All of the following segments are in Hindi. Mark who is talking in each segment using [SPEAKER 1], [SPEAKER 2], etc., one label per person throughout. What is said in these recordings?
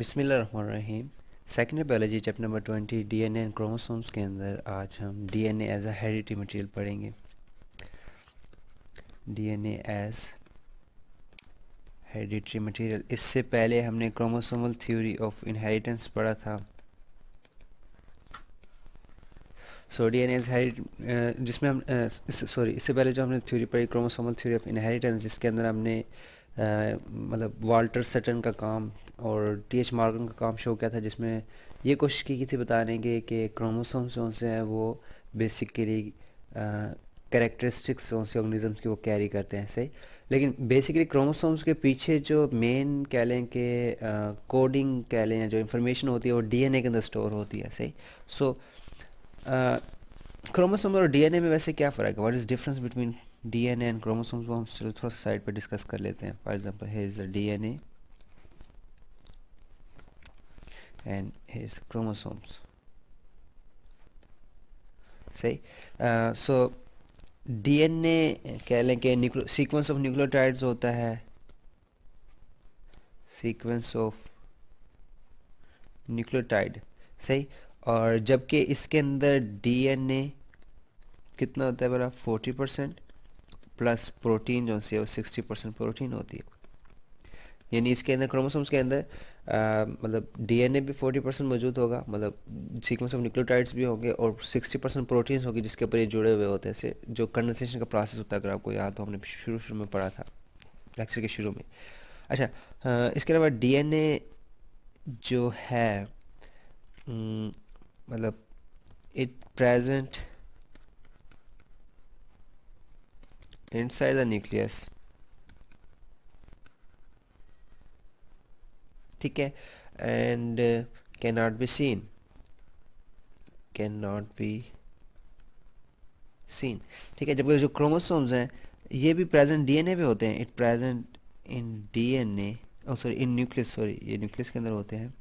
[SPEAKER 1] बिस्मिल्लाहिर्रहमानिर्रहीम। Secondary biology chapter number 20 DNA and chromosomes के अंदर आज हम DNA as a hereditary material पढ़ेंगे। DNA as hereditary material. इससे पहले हमने क्रोमोसोमल थ्योरी ऑफ इनहेरिटेंस पढ़ा था। सो डीएनए एज जिसमें हम इससे पहले जो हमने थ्योरी पढ़ी क्रोमोसोमल थ्योरी ऑफ इनहेरिटेंस, जिसके अंदर हमने मतलब वाल्टर सटन का काम और टीएच मॉर्गन का काम शो किया था, जिसमें ये कोशिश की थी बताने के कि क्रोमोसोम्स जो से हैं वो बेसिकली कैरेक्टरिस्टिक्स से ऑर्गेनिजम्स की वो कैरी करते हैं, सही। लेकिन बेसिकली क्रोमोसोम्स के पीछे जो मेन कह लें कि कोडिंग कह लें, जो इन्फॉर्मेशन होती है वो डीएनए के अंदर स्टोर होती है, सही। सो क्रोमोसोम और डीएनए में वैसे क्या फ़र्क है? What is difference between DNA and chromosomes? वो हम चलो थोड़ा सा साइड पे डिस्कस कर लेते हैं। For example here is the DNA and here is chromosomes, सही। सो डीएनए कह लें कि सीक्वेंस ऑफ न्यूक्लियोटाइड्स होता है, सीक्वेंस ऑफ न्यूक्लियोटाइड, सही। और जबकि इसके अंदर डीएनए कितना होता है बड़ा? 40% प्लस प्रोटीन जो है वो 60% प्रोटीन होती है। यानी इसके अंदर क्रोमोसोम्स के अंदर मतलब डीएनए भी 40% मौजूद होगा, मतलब सीक्वेंस ऑफ न्यूक्लियोटाइड्स भी होंगे, और 60% प्रोटीन्स होगी जिसके ऊपर ये जुड़े हुए होते हैं, से जो कंडेंसेशन का प्रोसेस होता है। अगर आपको याद हो, हमने शुरू शुरू में पढ़ा था, लेक्चर के शुरू में। अच्छा, इसके अलावा डीएनए जो है मतलब it present inside the nucleus, ठीक है, and can not be seen, ठीक है। जबकि जो क्रोमोसोम्स हैं ये भी प्रेजेंट डीएनए पे होते हैं। It present in DNA, sorry in nucleus, sorry ये न्यूक्लियस के अंदर होते हैं,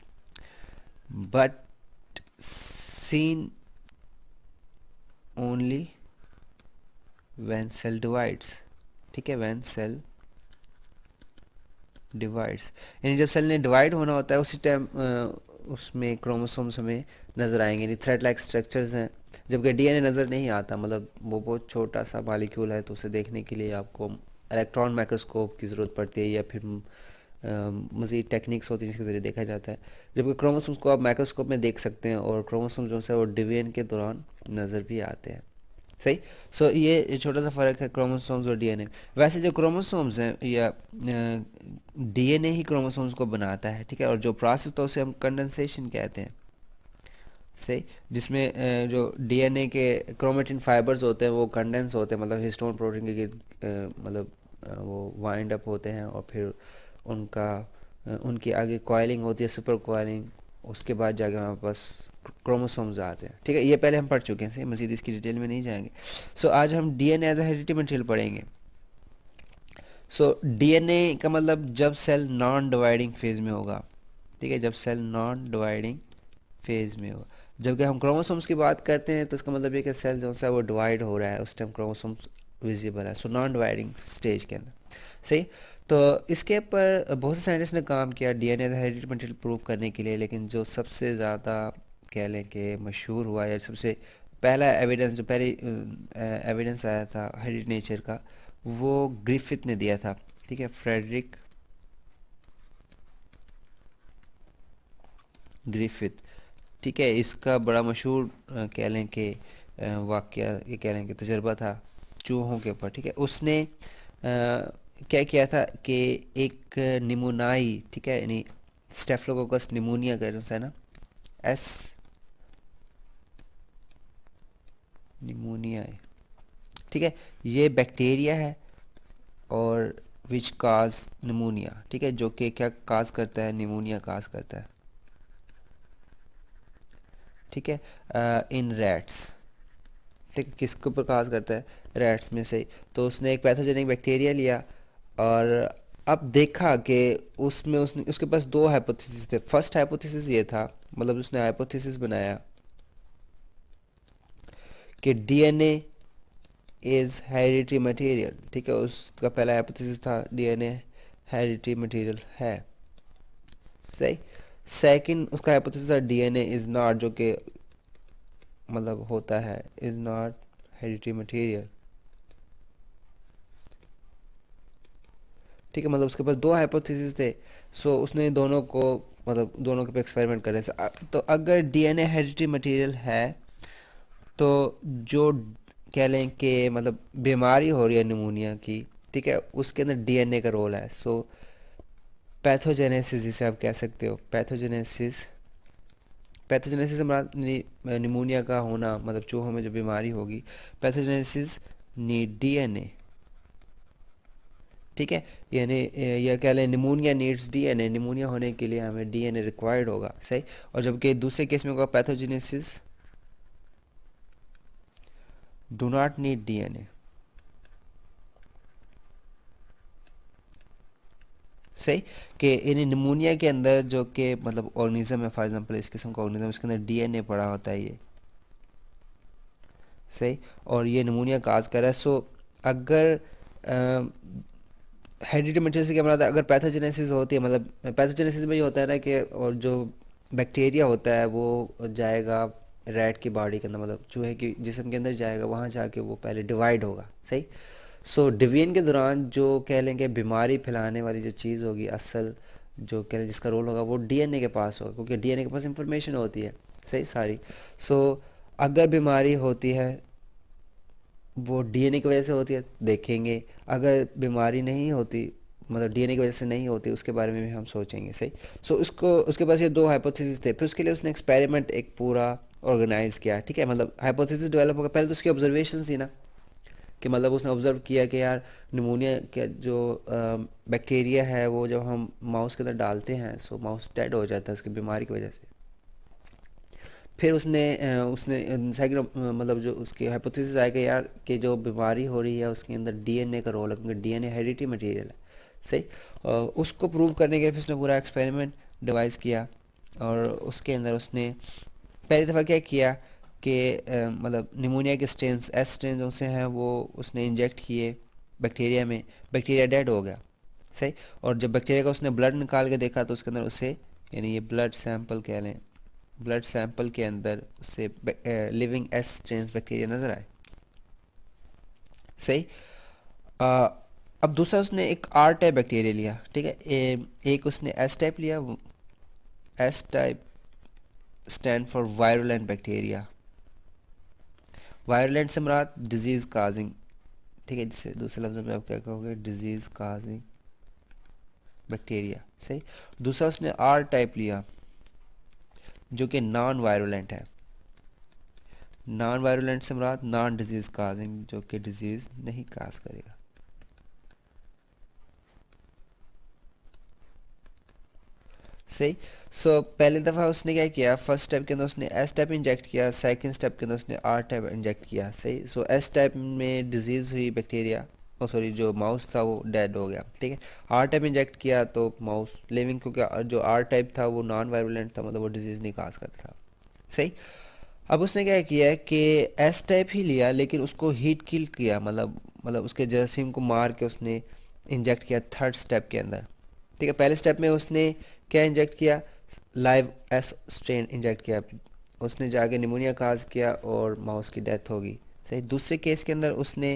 [SPEAKER 1] but seen only when cell divides, ठीक है, व्हेन सेल डिवाइड्स। यानी जब सेल ने डिवाइड होना होता है उसी टाइम उसमें क्रोमोसोम्स हमें नज़र आएंगे, यानी थ्रेड लाइक स्ट्रक्चर्स हैं। जबकि डीएनए नज़र नहीं आता, मतलब वो बहुत छोटा सा मॉलिक्यूल है, तो उसे देखने के लिए आपको इलेक्ट्रॉन माइक्रोस्कोप की ज़रूरत पड़ती है, या फिर मज़ीद टेक्निक्स होती हैं जिसके ज़रिए देखा जाता है। जबकि क्रोमोसोम्स को आप माइक्रोस्कोप में देख सकते हैं, और क्रोमोसोम्स जो है वो डिवीजन के दौरान नज़र भी आते हैं, सही। सो ये छोटा सा फ़र्क है क्रोमोसोम्स और डीएनए। वैसे जो क्रोमोसोम्स हैं या डीएनए ही क्रोमोसोम्स को बनाता है, ठीक है, और जो प्रोसेस होता है उसे हम कंडेंसेशन कहते हैं, सही। जिसमें जो डीएनए के क्रोमेटिन फाइबर्स होते हैं वो कंडेंस होते हैं, मतलब हिस्टोन प्रोटीन के मतलब वो वाइंड अप होते हैं, और फिर उनका उनकी आगे कॉइलिंग होती है, सुपर कॉइलिंग। उसके बाद जाके हमारे पास क्रोमोसोम्स आते हैं, ठीक है। ये पहले हम पढ़ चुके हैं, मज़ीद इसकी डिटेल में नहीं जाएंगे। सो आज हम DNA as a hereditary material पढ़ेंगे। सो डीएनए का मतलब जब सेल नॉन डिवाइडिंग फेज में होगा, ठीक है, जब सेल नॉन डिवाइडिंग फेज में होगा। जबकि हम क्रोमोसोम्स की बात करते हैं तो इसका मतलब ये कि सेल जो सा वो डिवाइड हो रहा है, उस टाइम क्रोमोसोम्स विजिबल है, सो नॉन डिवाइडिंग स्टेज के अंदर, सही। तो इसके ऊपर बहुत से साइंटिस्ट ने काम किया डीएनए हेरिडिटरी मटेरियल प्रूव करने के लिए, लेकिन जो सबसे ज़्यादा कह लें कि मशहूर हुआ, या सबसे पहला एविडेंस, जो पहली एविडेंस आया था हेरिडिटरी नेचर का, वो ग्रिफिथ ने दिया था, ठीक है, फ्रेडरिक ग्रिफिथ, ठीक है। इसका बड़ा मशहूर कह लें कि वाक़या, ये कह लें कि तजर्बा था चूहों के ऊपर, ठीक है। उसने क्या किया था कि एक निमोनाई, ठीक है, यानी स्टेफिलोकोकस निमोनिया का जो है ना, एस निमोनिया, ठीक है, ये बैक्टीरिया है, और विच काज निमोनिया, ठीक है, जो कि क्या काज करता है? निमोनिया काज करता है, ठीक है, इन रैट्स, ठीक है। किसके ऊपर काज करता है? रैट्स में से। तो उसने एक पैथोजेनिक बैक्टीरिया लिया, और अब देखा कि उसमें उसने उसके पास दो हाइपोथेसिस थे। फर्स्ट हाइपोथेसिस ये था, मतलब उसने हाइपोथेसिस बनाया कि डीएनए इज हेरिडिटरी मटेरियल, ठीक है। उसका पहला हाइपोथेसिस था डीएनए हेरिडिटरी मटेरियल है, सही। सेकंड उसका हाइपोथेसिस है डीएनए इज नॉट, जो कि मतलब होता है इज नॉट हेरिडिटरी मटेरियल। ठीक है, मतलब उसके पास दो हाइपोथेसिस थे। सो उसने दोनों को मतलब दोनों के पे एक्सपेरिमेंट करे। तो अगर डीएनए हेरिडिटरी मटेरियल है तो जो कह लें कि मतलब बीमारी हो रही है निमोनिया की, ठीक है, उसके अंदर डीएनए का रोल है। सो पैथोजेनेसिस जिसे आप कह सकते हो, पैथोजेनेसिस, पैथोजेनेसिस हमारा निमोनिया का होना, मतलब चूहों में जो बीमारी होगी, पैथोजेनेसिस नीड डीएनए। ठीक है, यानी यह कह लें निमोनिया नीड्स डीएनए, निमोनिया होने के लिए हमें डीएनए रिक्वायर्ड होगा, सही। और जबकि दूसरे केस में होगा pathogenesis do not need DNA, सही। कि इन निमोनिया के अंदर जो कि मतलब ऑर्गेनिज्म है, फॉर एग्जांपल इस किस्म का ऑर्गेनिज्म, इसके अंदर डीएनए पड़ा होता है ये, सही। और ये निमोनिया काज कर रहा है। सो अगर हेरिडिटरी मटेरियल से क्या बनाता है, अगर पैथोजेनेसिस होती है, मतलब पैथोजेनेसिस में ये होता है ना कि और जो बैक्टीरिया होता है वो जाएगा रैट की बॉडी के अंदर, मतलब चूहे की जिस्म के अंदर जाएगा, वहाँ जाके वो पहले डिवाइड होगा, सही। सो डिवीजन के दौरान जो कह लें कि बीमारी फैलाने वाली जो चीज़ होगी, असल जो कह लें जिसका रोल होगा, वो डीएनए के पास होगा, क्योंकि डीएनए के पास इंफॉर्मेशन होती है, सही सारी। सो अगर बीमारी होती है वो डीएनए की वजह से होती है, देखेंगे। अगर बीमारी नहीं होती, मतलब डीएनए की वजह से नहीं होती, उसके बारे में भी हम सोचेंगे, सही। सो उसको उसके पास ये दो हाइपोथेसिस थे, फिर उसके लिए उसने एक्सपेरिमेंट एक पूरा ऑर्गेनाइज किया। ठीक है, मतलब हाइपोथेसिस डेवलप होगा, पहले तो उसकी ऑब्जर्वेशन थी ना, कि मतलब उसने ऑब्जर्व किया कि यार निमोनिया के जो बैक्टीरिया है वो जब हम माउस के अंदर डालते हैं, सो माउस डेड हो जाता है उसकी बीमारी की वजह से। फिर उसने सेकंड मतलब जो उसकी हाइपोथेसिस आया कि यार कि जो बीमारी हो रही है उसके अंदर डीएनए का रोल है, क्योंकि डीएनए हेरिडिटरी मटेरियल है, सही। उसको प्रूव करने के लिए फिर उसने पूरा एक्सपेरिमेंट डिवाइस किया। और उसके अंदर उसने पहली दफ़ा क्या किया कि मतलब निमोनिया के स्ट्रेंस, एस स्ट्रेन जो से हैं, वो उसने इंजेक्ट किए बैक्टीरिया में, बैक्टीरिया डेड हो गया, सही। और जब बैक्टीरिया का उसने ब्लड निकाल के देखा तो उसके अंदर उसे, यानी ये ब्लड सैंपल कह लें, ब्लड सैंपल के अंदर उससे लिविंग एस स्ट्रेन बैक्टीरिया नज़र आए, सही। अ, अब दूसरा उसने एक आर टाइप बैक्टीरिया लिया, ठीक है। एक उसने एस टाइप लिया, S type stand for virulent bacteria. Virulent से मुराद डिजीज़ काजिंग, ठीक है, जिससे दूसरे लफ्ज़ों में आप क्या कहोगे, डिजीज़ काजिंग बैक्टीरिया, सही। दूसरा उसने आर टाइप लिया जो कि नॉन वायरुलेंट है। नॉन वायरुलेंट से मुराद नॉन डिजीज़ काजिंग, जो कि डिजीज़ नहीं काज करेगा, सही। सो पहली दफ़ा उसने क्या किया, फर्स्ट स्टेप के अंदर उसने एस टाइप इंजेक्ट किया, सेकंड स्टेप के अंदर उसने आर टाइप इंजेक्ट किया, सही। सो एस टाइप में डिजीज़ हुई बैक्टीरिया, ओ सॉरी जो माउस था वो डेड हो गया, ठीक है। आर टाइप इंजेक्ट किया तो माउस लिविंग, क्योंकि जो आर टाइप था वो नॉन वायरुलेंट था, मतलब वो डिजीज़ नहीं काज करता था, सही। अब उसने क्या किया है कि एस टाइप ही लिया लेकिन उसको हीट किल किया, मतलब उसके जरासीम को मार के उसने इंजेक्ट किया थर्ड स्टेप के अंदर, ठीक है। पहले स्टेप में उसने क्या इंजेक्ट किया, लाइव एस स्ट्रेन इंजेक्ट किया, उसने जाके निमोनिया काज किया और माउस की डेथ होगी, सही। दूसरे केस के अंदर उसने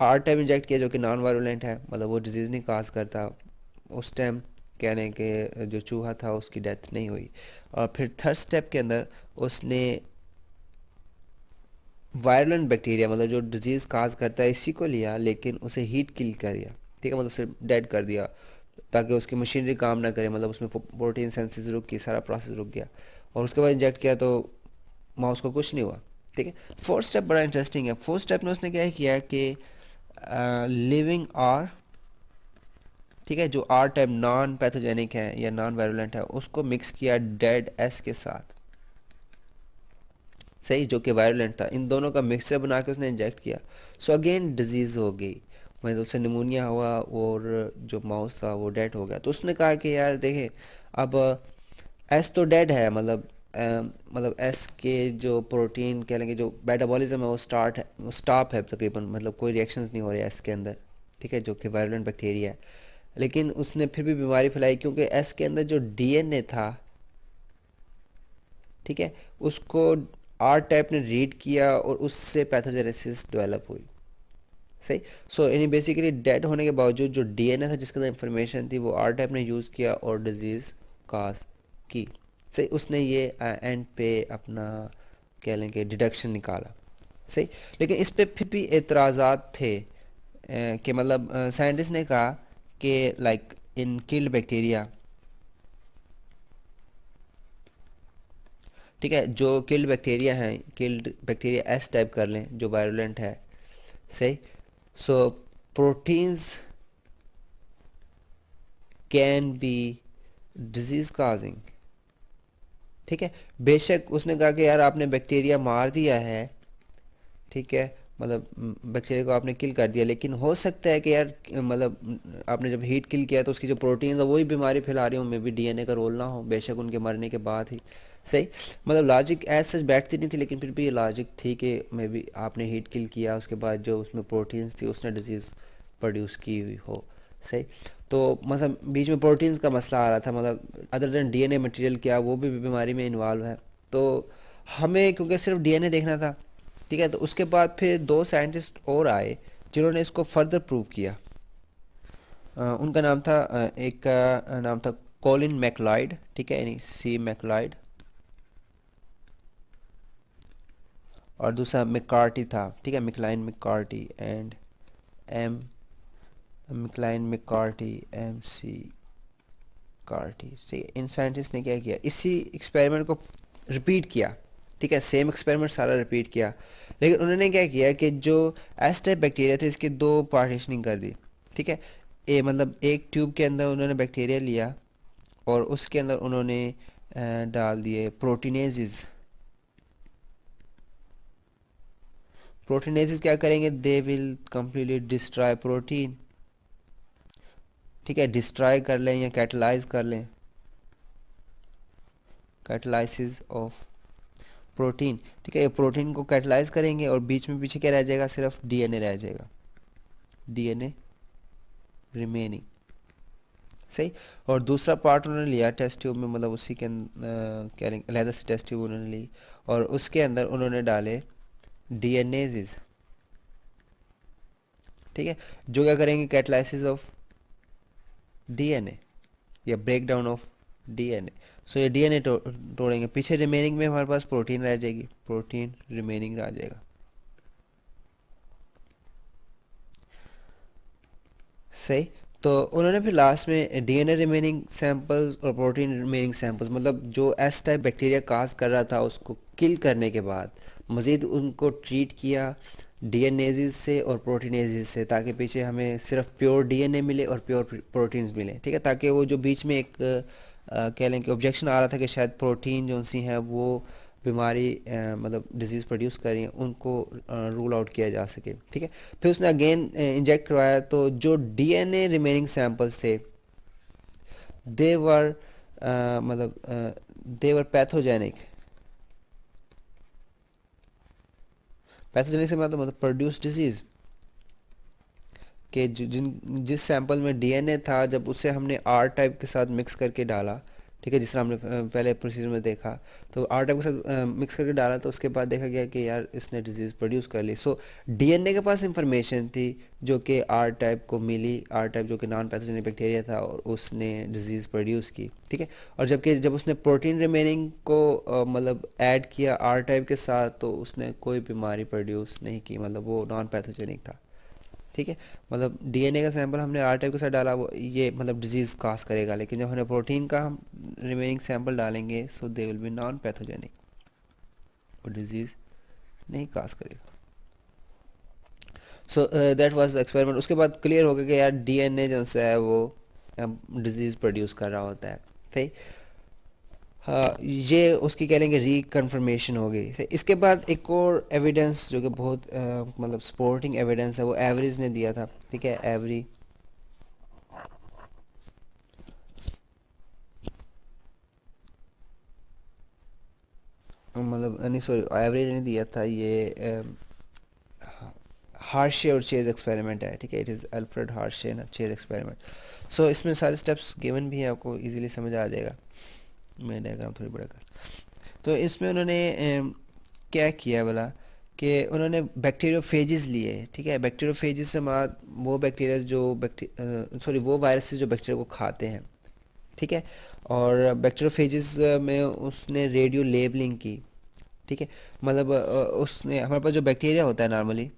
[SPEAKER 1] आर टाइप इंजेक्ट किया जो कि नॉन वायरुलेंट है, मतलब वो डिजीज़ नहीं काज करता, उस टाइम कह लें कि जो चूहा था उसकी डेथ नहीं हुई। और फिर थर्ड स्टेप के अंदर उसने वायरलेंट बैक्टीरिया, मतलब जो डिजीज़ काज करता है, इसी को लिया लेकिन उसे हीट किल कर दिया, ठीक है, मतलब उसे डेड कर दिया ताकि उसकी मशीनरी काम ना करे, मतलब उसमें प्रोटीन सिंथेसिस रुक गई, सारा प्रोसेस रुक गया। और उसके बाद इंजेक्ट किया तो माउस को कुछ नहीं हुआ, ठीक है। फोर्थ स्टेप बड़ा इंटरेस्टिंग है। फोर्थ स्टेप में उसने क्या किया कि लिविंग आर, ठीक है, जो आर टाइप नॉन पैथोजेनिक है या नॉन वायरुलेंट है, उसको मिक्स किया डेड एस के साथ, सही, जो कि वायरुलेंट था। इन दोनों का मिक्सचर बना के उसने इंजेक्ट किया। सो अगेन डिजीज़ हो गई, मतलब उससे निमोनिया हुआ और जो माउस था वो डेड हो गया। तो उसने कहा कि यार देखें, अब एस तो डेड है, मतलब एस के जो प्रोटीन कह लेंगे, जो मेटाबॉलिज्म है वो स्टार्ट है, वो स्टॉप है तकरीबन, मतलब कोई रिएक्शंस नहीं हो रहे एस के अंदर, ठीक है, जो कि वायरुलेंट बैक्टीरिया है। लेकिन उसने फिर भी बीमारी फैलाई क्योंकि एस के अंदर जो डीएनए था, ठीक है, उसको आर टाइप ने रीड किया और उससे पैथोजेनेसिस डेवलप हुई। सही। सो यानी बेसिकली डेड होने के बावजूद जो डीएनए था जिसके अंदर इंफॉर्मेशन थी वो आर टाइप ने यूज़ किया और डिजीज़ काज की। सही, उसने ये एंड पे अपना कह लें कि डिडक्शन निकाला। सही। लेकिन इस पे फिर भी एतराज़ात थे कि मतलब साइंटिस्ट ने कहा कि लाइक इन किल्ड बैक्टीरिया, ठीक है, जो किल्ड बैक्टीरिया हैं, किल्ड बैक्टीरिया एस टाइप कर लें जो वायरुलेंट है। सही। So proteins can be disease causing. ठीक है। बेशक उसने कहा कि यार आपने बैक्टीरिया मार दिया है, ठीक है, मतलब बैक्टीरिया को आपने किल कर दिया, लेकिन हो सकता है कि यार मतलब आपने जब हीट किल किया तो उसकी जो प्रोटीन है वही बीमारी फैला रही हो, मे बी डीएनए का रोल ना हो, बेशक उनके मरने के बाद ही। सही। मतलब लॉजिक एज सच बैठती नहीं थी, लेकिन फिर भी ये लॉजिक थी कि मे बी आपने हीट किल किया, उसके बाद जो उसमें प्रोटीन्स थी उसने डिजीज़ प्रोड्यूस की हुई हो। सही। तो मतलब बीच में प्रोटीन्स का मसला आ रहा था, मतलब अदर देन डीएनए मटेरियल क्या वो भी बीमारी में इन्वॉल्व है। तो हमें क्योंकि सिर्फ डीएनए देखना था, ठीक है, तो उसके बाद फिर दो साइंटिस्ट और आए जिन्होंने इसको फर्दर प्रूव किया। उनका नाम था एक का नाम था कॉलिन मैकलॉयड, ठीक है, यानी सी मैकलॉयड, और दूसरा मैककार्टी था, ठीक है, McLean McCarty and M McLean McCarty कार्टी। ठीक है, इन साइंटिस्ट ने क्या किया, इसी एक्सपेरिमेंट को रिपीट किया, ठीक है, सेम एक्सपेरिमेंट सारा रिपीट किया। लेकिन उन्होंने क्या किया कि जो एस टाइप बैक्टीरिया थे इसकी दो पार्टीशनिंग कर दी। ठीक है। मतलब एक ट्यूब के अंदर उन्होंने बैक्टीरिया लिया और उसके अंदर उन्होंने डाल दिए प्रोटीनेजेस। प्रोटीनेजेस क्या करेंगे, they will completely destroy protein. ठीक है, डिस्ट्रॉय कर लें या कैटलाइज कर लें, कैटलाइसिस ऑफ प्रोटीन। ठीक है, ये प्रोटीन को कैटलाइज करेंगे और बीच में पीछे क्या रह जाएगा, सिर्फ डीएनए रह जाएगा, डीएनए रिमेनिंग। सही। और दूसरा पार्ट उन्होंने लिया टेस्ट ट्यूब में, मतलब उसी के क्या लेदर से टेस्ट ट्यूब उन्होंने ली और उसके अंदर उन्होंने डाले डीएनएज। ठीक है, जो क्या करेंगे, कैटलाइसिस ऑफ डीएनए या ब्रेक डाउन ऑफ डीएनए। सो ये डीएनए तोड़ेंगे, पीछे रिमेनिंग में हमारे पास प्रोटीन रह जाएगी, प्रोटीन रिमेनिंग रह जाएगा। सही। तो उन्होंने फिर लास्ट में डीएनए रिमेनिंग सैंपल्स और प्रोटीन रिमेनिंग सैंपल्स, मतलब जो एस टाइप बैक्टीरिया काज कर रहा था उसको किल करने के बाद मज़ीद उनको ट्रीट किया डीएनएज़ से और प्रोटीनेज़ से, ताकि पीछे हमें सिर्फ प्योर डीएनए मिले और प्योर प्रोटीन्स मिले। ठीक है, ताकि वो जो बीच में एक कह लें कि ऑब्जेक्शन आ रहा था कि शायद प्रोटीन जो सी हैं वो बीमारी मतलब डिजीज़ प्रोड्यूस कर रही हैं, उनको रूल आउट किया जा सके। ठीक है। फिर उसने अगेन इंजेक्ट करवाया तो जो डीएनए रिमेनिंग सैंपल्स थे दे वर मतलब दे वर पैथोजेनिक। पैथोजेनिक से मतलब प्रोड्यूस डिजीज़ कि जिस सैंपल में डीएनए था जब उसे हमने आर टाइप के साथ मिक्स करके डाला, ठीक है, जिस तरह हमने पहले प्रोसीजर में देखा, तो आर टाइप के साथ मिक्स करके डाला तो उसके बाद देखा गया कि यार इसने डिजीज़ प्रोड्यूस कर ली। सो डीएनए के पास इंफॉर्मेशन थी जो कि आर टाइप को मिली, आर टाइप जो कि नॉन पैथोजेनिक बैक्टीरिया था और उसने डिजीज़ प्रोड्यूस की। ठीक है। और जबकि जब उसने प्रोटीन रिमेनिंग को मतलब ऐड किया आर टाइप के साथ तो उसने कोई बीमारी प्रोड्यूस नहीं की, मतलब वो नॉन पैथोजेनिक था। ठीक है, मतलब डीएनए का सैंपल हमने आर टाइप के साथ डाला वो ये मतलब डिजीज़ काज करेगा, लेकिन जब हमने प्रोटीन का हम रिमेनिंग सैंपल डालेंगे so they will be non pathogenic, वो डिजीज़ नहीं काज करेगा। So that was the experiment. उसके बाद क्लियर हो गया कि यार डीएनए जो है वो डिजीज़ प्रोड्यूस कर रहा होता है। सही। हाँ, ये उसकी कह लेंगे रिकन्फर्मेशन हो गई। इसके बाद एक और एविडेंस जो कि बहुत मतलब सपोर्टिंग एविडेंस है वो एवरेज ने दिया था। ठीक है, एवरी मतलब नहीं सॉरी एवरेज नहीं दिया था, ये हार्शे और चेज एक्सपेरिमेंट है, ठीक है, it is Alfred Hershey and Chase experiment. So इसमें सारे स्टेप्स गिवन भी हैं, आपको इजीली समझ आ जाएगा। मैं डायग्राम थोड़ी बड़ा कर, तो इसमें उन्होंने क्या किया बोला कि उन्होंने बैक्टीरियोफेजेस लिए, ठीक है। बैक्टीरियोफेजेस से मराद वो बैक्टीरिया जो वो वायरसेस जो बैक्टीरिया को खाते हैं, ठीक है। और बैक्टीरियोफेजेस में उसने रेडियो लेबलिंग की, ठीक है। मतलब उसने, हमारे पास जो बैक्टीरिया होता है नॉर्मली,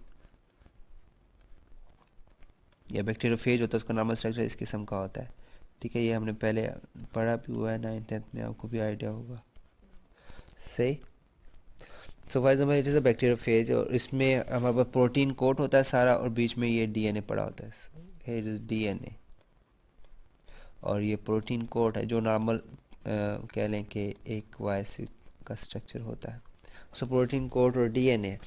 [SPEAKER 1] या बैक्टीरियोफेज होता है, उसका नॉर्मल स्ट्रक्चर इस किस्म का होता है, ठीक है। ये हमने पहले पढ़ा भी हुआ है 9th-10th में, आपको भी आइडिया होगा, सही। So for example it is a bacteriophage, और इसमें हमारे पास प्रोटीन कोट होता है सारा, और बीच में ये डीएनए पड़ा होता है, इट इज़ डीएनए, और ये प्रोटीन कोट है जो नॉर्मल कह लें कि एक वायरस का स्ट्रक्चर होता है। सो प्रोटीन कोट और डीएनए,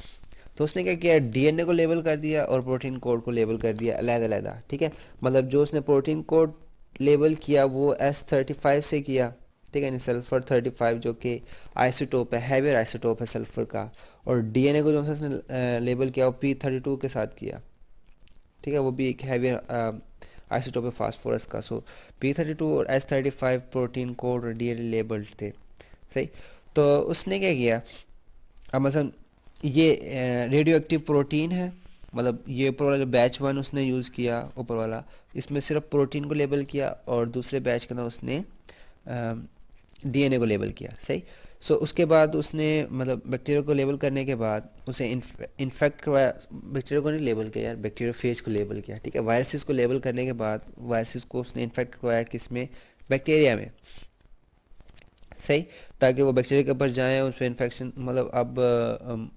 [SPEAKER 1] तो उसने क्या किया, डीएनए को लेबल कर दिया और प्रोटीन कोड को लेबल कर दिया अलग-अलग, ठीक है। मतलब जो उसने प्रोटीन कोड लेबल किया वो S35 से किया, ठीक है, यानी सल्फर 35, जो कि आइसोटोप है, हैवियर आइसोटोप है सल्फर का। और डीएनए को जो सा उसने लेबल किया वो P32 के साथ किया, ठीक है, वो भी एक हैवियर आइसोटोप है फास्फोरस का। सो P32 और S35 प्रोटीन कोड और डीएनए लेबल्ड थे, सही। तो उसने क्या किया, अब मसलन ये रेडियो एक्टिव प्रोटीन है, मतलब ये ऊपर वाला जो बैच 1 उसने यूज़ किया ऊपर वाला, इसमें सिर्फ प्रोटीन को लेबल किया, और दूसरे बैच के अंदर उसने डीएनए को लेबल किया, सही। सो उसके बाद उसने, मतलब बैक्टीरिया को लेबल करने के बाद उसे इन्फेक्ट करवाया, बैक्टीरिया को नहीं लेबल किया यार, बैक्टीरियोफेज को लेबल किया, ठीक है। वायरसेस को लेबल करने के बाद वायरसेस को उसने इन्फेक्ट करवाया, किस में, बैक्टीरिया में, सही, ताकि वो बैक्टीरिया के ऊपर जाएं, उस पर इन्फेक्शन, मतलब अब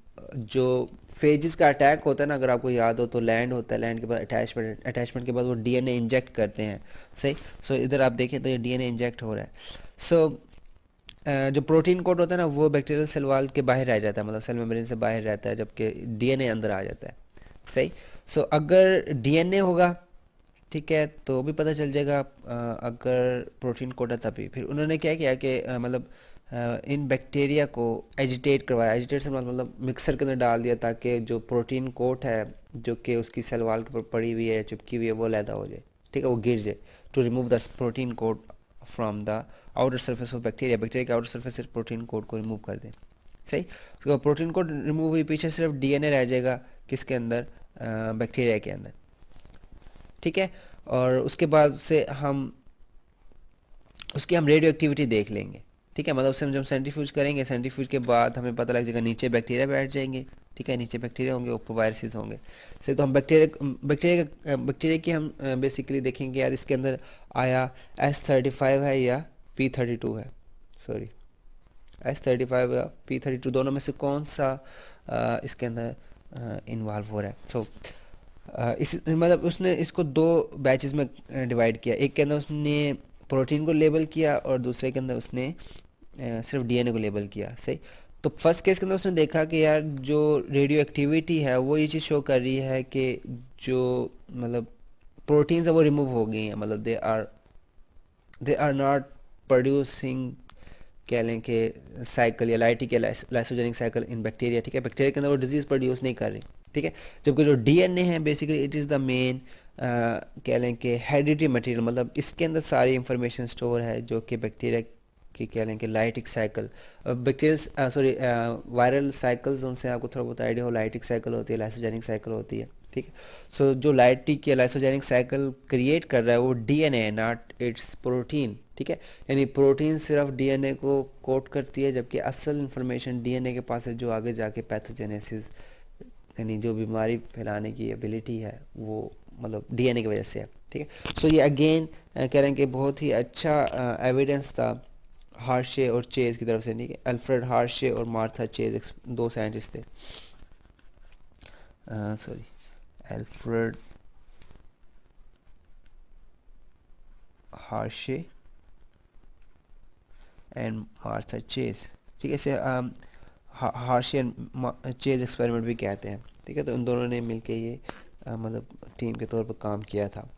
[SPEAKER 1] जो फेजिस का अटैक होता है ना, अगर आपको याद हो तो लैंड होता है, लैंड के बाद अटैचमेंट, अटैचमेंट के बाद वो डीएनए इंजेक्ट करते हैं, सही। सो इधर आप देखें तो ये डीएनए इंजेक्ट हो रहा है। सो जो प्रोटीन कोड होता है ना, वो बैक्टीरियल सेल वॉल के बाहर रह जाता है, मतलब सेल मेम्ब्रेन से बाहर रहता है, जबकि डीएनए अंदर आ जाता है, सही। सो अगर डीएनए होगा, ठीक है, तो भी पता चल जाएगा, अगर प्रोटीन कोटा तभी। फिर उन्होंने क्या किया कि मतलब इन बैक्टीरिया को एजिटेट करवाया, एजिटेट से मतलब मिक्सर के अंदर डाल दिया, ताकि जो प्रोटीन कोट है जो कि उसकी सेल वाल के ऊपर पड़ी हुई है, चिपकी हुई है, वो लैदा हो जाए, ठीक है, वो गिर जाए, to remove the protein coat from the outer surface of bacteria, bacteria के आउटर सरफेस से प्रोटीन कोट को रिमूव कर दें, सही। उसके बाद प्रोटीन कोट रिमूव हुई, पीछे सिर्फ डीएनए रह जाएगा, किसके अंदर, बैक्टीरिया के अंदर, ठीक है। और उसके बाद से हम उसकी हम रेडियो एक्टिविटी देख लेंगे, ठीक है। मतलब उससे हम जब सेंट्रीफ्यूज करेंगे, सेंट्रीफ्यूज के बाद हमें पता लग जाएगा, नीचे बैक्टीरिया बैठ जाएंगे, ठीक है, नीचे बैक्टीरिया होंगे, ऊपर वायरसेस होंगे, सही। तो हम बैक्टीरिया की हम बेसिकली देखेंगे यार, इसके अंदर आया S35 है या P32 है, सॉरी, S35 या P32 दोनों में से कौन सा इसके अंदर इन्वॉल्व हो रहा है। सो इस, मतलब उसने इसको दो बैचेस में डिवाइड किया, एक के अंदर उसने प्रोटीन को लेबल किया, और दूसरे के अंदर उसने सिर्फ डीएनए को लेबल किया, सही। तो फर्स्ट केस के अंदर उसने देखा कि यार जो रेडियो एक्टिविटी है वो ये चीज़ शो कर रही है कि जो, मतलब प्रोटीन्स है वो रिमूव हो गई हैं, मतलब दे आर नॉट प्रोड्यूसिंग, कह लें कि साइकिल या लाइटिक या लाइसोजेनिक साइकिल इन बैक्टीरिया, ठीक है। बैक्टीरिया के अंदर वो डिजीज़ प्रोड्यूस नहीं कर रही, ठीक है। जबकि जो डीएनए है basically it is the main, कह लें कि हेरिडिटरी मटेरियल, मतलब इसके अंदर सारी इंफॉर्मेशन स्टोर है जो कि बैक्टीरिया की, कह लें कि lytic cycle, bacterial sorry viral cycles, उनसे आपको थोड़ा बहुत आइडिया हो, लाइटिक साइकिल होती है, लाइसोजेनिक साइकिल होती है, ठीक है। सो जो लाइटिक या लाइसोजेनिक साइकिल क्रिएट कर रहा है वो डीएनए है, नॉट इट्स प्रोटीन, ठीक है। यानी प्रोटीन सिर्फ डीएनए को कोड करती है, जबकि असल इंफॉर्मेशन डीएनए के पास है, जो आगे जाके पैथोजेनेसिस, यानी जो बीमारी फैलाने की एबिलिटी है, वो मतलब डीएनए की वजह से है, ठीक है। सो ये अगेन कह रहे हैं कि बहुत ही अच्छा एविडेंस था हार्शे और चेज की तरफ से, नहीं, अल्फ्रेड हार्शे और मार्था चेज दो साइंटिस्ट थे, sorry, Alfred Hershey and Martha chase, ठीक है। इसे हार्शे एंड चेज एक्सपेरिमेंट भी कहते हैं, ठीक है। तो उन दोनों ने मिलके ये मतलब टीम के तौर पर काम किया था,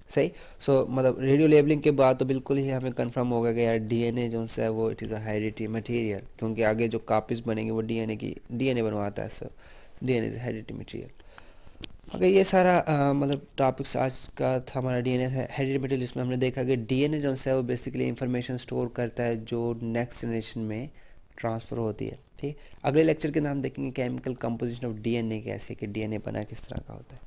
[SPEAKER 1] सही। सो मतलब रेडियो लेबलिंग के बाद तो बिल्कुल ही हमें कंफर्म होगा कि यार डीएनए जो है वो it is a hereditary material, क्योंकि आगे जो कापीज बनेंगे वो डीएनए बनवाता है, so DNA is hereditary material. अगर ये सारा मतलब टॉपिक्स आज का था हमारा डीएनए हेरिडिटी, जिसमें हमने देखा कि डीएनए जो है वो बेसिकली इंफॉर्मेशन स्टोर करता है जो नेक्स्ट जनरेशन में ट्रांसफ़र होती है। ठीक, अगले लेक्चर के नाम देखेंगे केमिकल कंपोजिशन ऑफ डीएनए, कैसे कि डीएनए बना किस तरह का होता है।